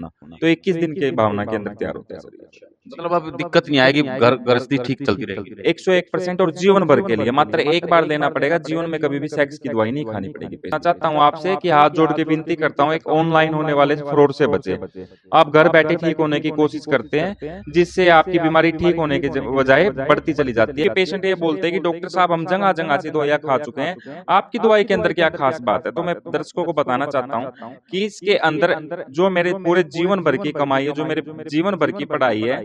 भावना, तो 21 दिन की भावना के अंदर तैयार होता है सर ये। मतलब अब दिक्कत नहीं आएगी, घर गृहस्थी ठीक चलती रहेगी। 101% और जीवन भर के लिए मात्र एक बार लेना पड़ेगा, जीवन में कभी भी सेक्स की दवाई नहीं खानी पड़ेगी। मैं चाहता हूँ आपसे कि हाथ जोड़ के विनती करता हूँ, एक ऑनलाइन होने वाले फ्रॉड से बचे। आप घर बैठे ठीक होने की कोशिश करते हैं, जिससे आपकी बीमारी ठीक होने के बजाय बढ़ती चली जाती है। पेशेंट ये बोलते हैं कि डॉक्टर साहब हम जगह जगह से दवाइयां खा चुके हैं, आपकी दवाई के अंदर क्या खास बात है। तो मैं दर्शकों को बताना चाहता हूँ कि इसके अंदर जो मेरे पूरे जीवन भर की कमाई है, जो मेरे जीवन भर की पढ़ाई है,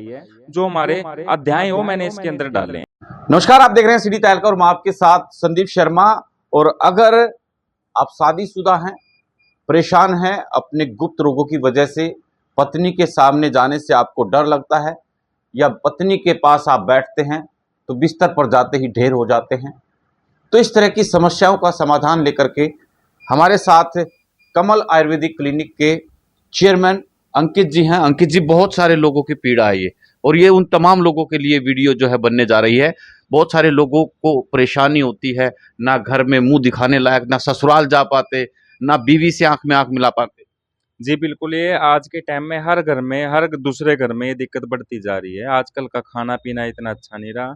जो हमारे अध्याय हो, मैंने इसके अंदर डाले हैं। नमस्कार, आप देख रहे हैं सिटी तहलका और मैं आपके साथ संदीप शर्मा। और अगर आप शादीशुदा हैं, परेशान हैं अपने गुप्त रोगों की वजह से, पत्नी के सामने जाने से आपको डर लगता है, या पत्नी के पास आप बैठते हैं तो बिस्तर पर जाते ही ढेर हो जाते हैं, तो इस तरह की समस्याओं का समाधान लेकर के हमारे साथ कमल आयुर्वेदिक क्लिनिक के चेयरमैन अंकित जी हैं। अंकित जी, बहुत सारे लोगों की पीड़ा है ये, और ये उन तमाम लोगों के लिए वीडियो जो है बनने जा रही है। बहुत सारे लोगों को परेशानी होती है, ना घर में मुंह दिखाने लायक, ना ससुराल जा पाते, ना बीवी से आंख में आंख मिला पाते। जी बिल्कुल, ये आज के टाइम में हर घर में, हर दूसरे घर में ये दिक्कत बढ़ती जा रही है। आजकल का खाना पीना इतना अच्छा नहीं रहा,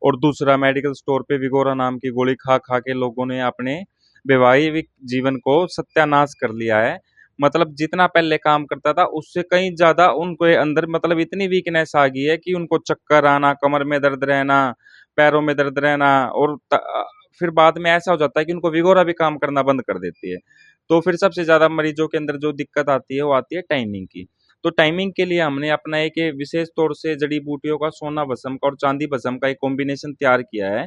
और दूसरा मेडिकल स्टोर पे विगोरा नाम की गोली खा खा के लोगों ने अपने वैवाहिक जीवन को सत्यानाश कर लिया है। मतलब जितना पहले काम करता था उससे कहीं ज्यादा उनके अंदर मतलब इतनी वीकनेस आ गई है कि उनको चक्कर आना, कमर में दर्द रहना, पैरों में दर्द रहना, और फिर बाद में ऐसा हो जाता है कि उनको विगोरा भी काम करना बंद कर देती है। तो फिर सबसे ज्यादा मरीजों के अंदर जो दिक्कत आती है वो आती है टाइमिंग की। तो टाइमिंग के लिए हमने अपना एक विशेष तौर से जड़ी बूटियों का, सोना भस्म का और चांदी भस्म का एक कॉम्बिनेशन तैयार किया है,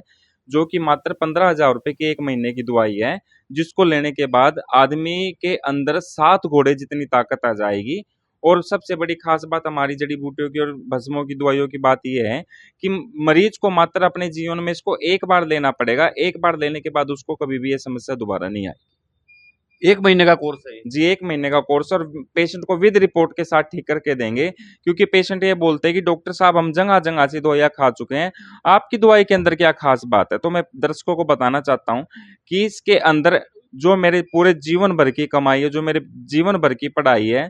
जो कि मात्र 15,000 रुपए की 1 महीने की दवाई है, जिसको लेने के बाद आदमी के अंदर 7 घोड़े जितनी ताकत आ जाएगी। और सबसे बड़ी खास बात हमारी जड़ी बूटियों की और भस्मों की दवाइयों की बात यह है कि मरीज को मात्र अपने जीवन में इसको एक बार लेना पड़ेगा। एक बार लेने के बाद उसको कभी भी ये समस्या दोबारा नहीं आएगी। 1 महीने का कोर्स है जी, 1 महीने का कोर्स, और पेशेंट को विद रिपोर्ट के साथ ठीक करके देंगे। क्योंकि पेशेंट ये बोलते हैं कि डॉक्टर साहब हम जगह जगह से दवाइयां खा चुके हैं, आपकी दवाई के अंदर क्या खास बात है। तो मैं दर्शकों को बताना चाहता हूँ कि इसके अंदर जो मेरे पूरे जीवन भर की कमाई है, जो मेरे जीवन भर की पढ़ाई है,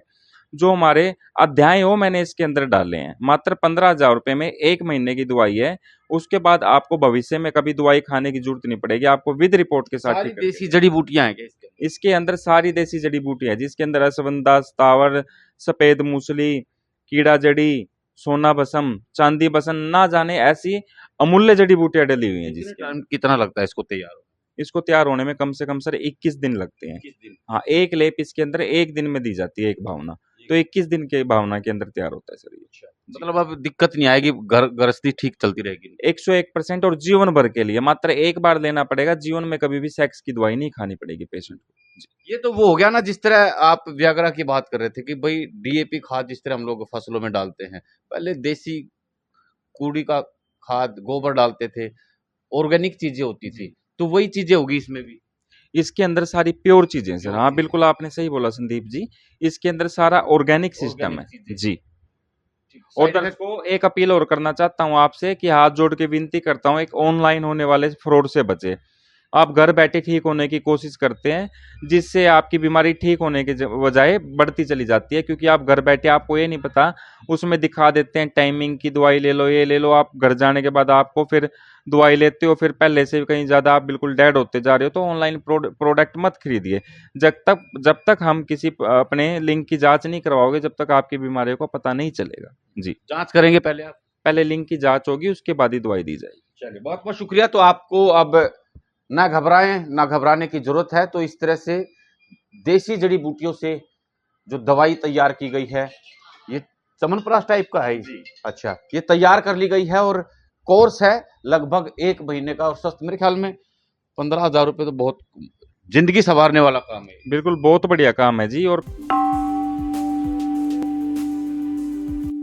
जो हमारे अध्याय हो, मैंने इसके अंदर डाले हैं। मात्र 15,000 रुपए में 1 महीने की दवाई है। उसके बाद आपको भविष्य में कभी दवाई खाने की जरूरत नहीं पड़ेगी, आपको विद रिपोर्ट के साथ सारी ठीक करके देसी जड़ी बूटियां हैं क्या इसके अंदर सारी देसी जड़ी बूटी है, जिसके अंदर अश्वगंधा, स्थावर, सफेद मूसली, कीड़ा जड़ी, सोना भस्म, चांदी भस्म, ना जाने ऐसी अमूल्य जड़ी बूटियां डली हुई हैं। जिसके टाइम कितना लगता है इसको तैयार होने इसको तैयार होने में कम से कम सर 21 दिन लगते हैं। में? 21 दिन। हाँ, एक लेप इसके अंदर 1 दिन में दी जाती है, एक भावना। तो 21 दिन के भावना के अंदर तैयार होता है सर ये। मतलब अब दिक्कत नहीं आएगी, घर गृहस्थी ठीक चलती रहेगी। 101% और जीवन भर के लिए मात्र एक बार लेना पड़ेगा, जीवन में कभी भी सेक्स की दवाई नहीं खानी पड़ेगी पेशेंट को। ये तो वो हो गया ना, जिस तरह आप व्याग्रा की बात कर रहे थे कि भाई डीएपी खाद जिस तरह हम लोग फसलों में डालते हैं, पहले देसी कूड़ी का खाद, गोबर डालते थे, ऑर्गेनिक चीजें होती थी, तो वही चीजें होगी इसमें भी। इसके अंदर सारी प्योर चीजें हैं सर। प्योर हाँ चीजें। बिल्कुल, आपने सही बोला संदीप जी, इसके अंदर सारा ऑर्गेनिक सिस्टम है ऑर्गेनिक चीजें। जी। और दर्शकों एक अपील और करना चाहता हूँ आपसे कि हाथ जोड़ के विनती करता हूँ, एक ऑनलाइन होने वाले फ्रॉड से बचे। आप घर बैठे ठीक होने की कोशिश करते हैं, जिससे आपकी बीमारी ठीक होने के बजाय बढ़ती चली जाती है। क्योंकि आप घर बैठे, आपको ये नहीं पता, उसमें दिखा देते हैं टाइमिंग की दवाई ले लो, ये ले लो। आप घर जाने के बाद आपको फिर दवाई लेते हो, फिर पहले से कहीं ज्यादा आप बिल्कुल डेड होते जा रहे हो। तो ऑनलाइन प्रोडक्ट मत खरीदिए जब तक हम किसी अपने लिंक की जांच नहीं करवाओगे, जब तक आपकी बीमारियों को पता नहीं चलेगा जी। जांच करेंगे पहले आप? पहले लिंक की जांच होगी, उसके बाद ही दवाई दी जाएगी। चलिए, बहुत बहुत शुक्रिया। तो आपको अब ना घबराएं, ना घबराने की जरूरत है। तो इस तरह से देसी जड़ी बूटियों से जो दवाई तैयार की गई है, ये चमनप्राश टाइप का है जी। अच्छा, ये तैयार कर ली गई है और कोर्स है लगभग 1 महीने का, और सस्ता, मेरे ख्याल में 15,000 रुपये तो बहुत जिंदगी संवारने वाला काम है। बिल्कुल, बहुत बढ़िया काम है जी। और